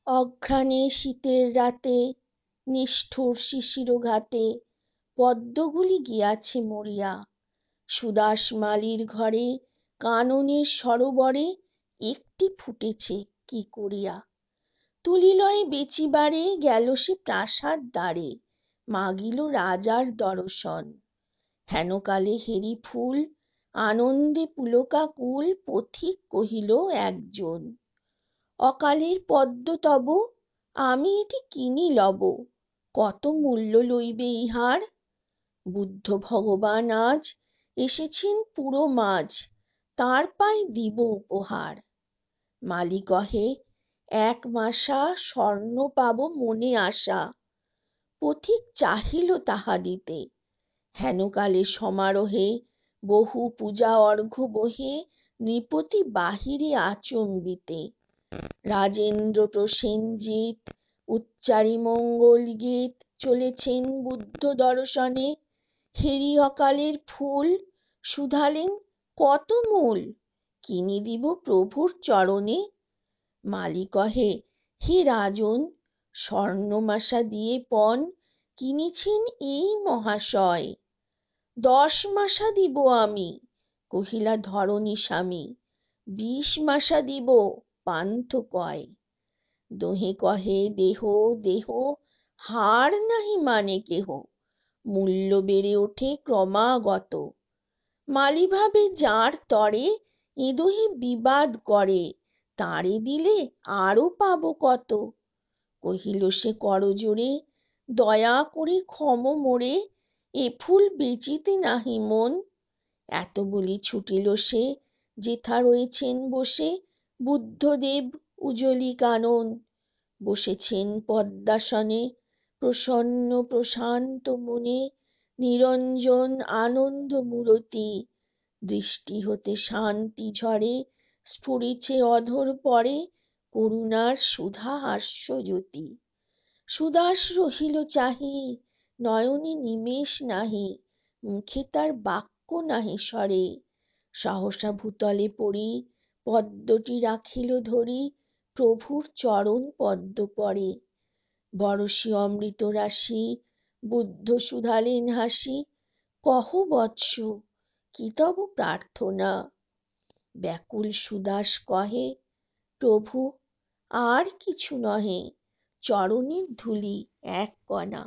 অঘ্রাণে শীতের রাতে নিষ্ঠুর শিশিরঘাতে পদ্মগুলি গিয়াছে মরিয়া। সুদাস মালির ঘরে কাননের সরোবরে একটি ফুটেছে কি করিয়া। তুলিলয়ে বেচিবারে গেল সে প্রাসাদ দ্বারে, মাগিল রাজার দর্শন। হেনকালে হেরি ফুল আনন্দে পুলকাকুল, পথিক কহিল একজন, অকালের পদ্ম তব, আমি এটি কিনি লব, কত মূল্য লইবে ইহার। বুদ্ধ ভগবান আজ এসেছেন পুরো মাঝ, তার পায়ে দিব উপহার। মালি কহে, এক মাসা স্বর্ণ পাব মনে আশা। পথিক চাহিল তাহা দিতে, হেনকালে সমারোহে বহু পূজা অর্ঘ্য বহে, নৃপতি বাহিরে আচম্বিতে। রাজেন্দ্র প্রসেনজিৎ উচ্চারি মঙ্গল গীত, চলেছেন বুদ্ধ দর্শনে। হেরি অকালের ফুল শুধালেন কত মূল, কিনি দিব প্রভুর চরণে। মালি কহে, হে রাজন, স্বর্ণমাসা দিয়ে পণ কিনেছেন এই মহাশয়। 10 মাসা দিব আমি, কহিলা ধরণী স্বামী, 20 মাসা দিব পান্থ কয়। দোহে কহে দেহ দেহ, হার নাহি মানে কেহ, মূল্য বেড়ে ওঠে ক্রমাগত। মালি ভাবে যার তরে এ দোহে বিবাদ করে, তারে দিলে আরো পাবো কত। কহিল সে করজোড়ে, দয়া করে ক্ষম মোরে, এ ফুল বেচিতে নাহি মন। এত বলি ছুটিল সে, যেথা রয়েছেন বসে বুদ্ধদেব উজলি কানন। বসেছেন পদ্মাসনে প্রসন্ন প্রশান্ত মনে, নিরঞ্জন আনন্দ মূরতি। দৃষ্টি হতে শান্তি ঝরে, স্ফুরিছে অধর পরে করুণার সুধা হাস্য জ্যোতি। সুদাস রহিল চাহি, নয়নে নিমেষ নাহি, মুখে তার বাক্য নাহি সরে। সহসা ভূতলে পড়ি পদ্মটি রাখিল ধরি, প্রভুর চরণ পদ্ম পড়ে। বরশি অমৃত রাশি বুদ্ধ শুধালেন হাসি, কহ বৎস কি তব প্রার্থনা। ব্যাকুল সুদাস কহে, প্রভু আর কিছু নহে, চরণের ধূলি এক কণা।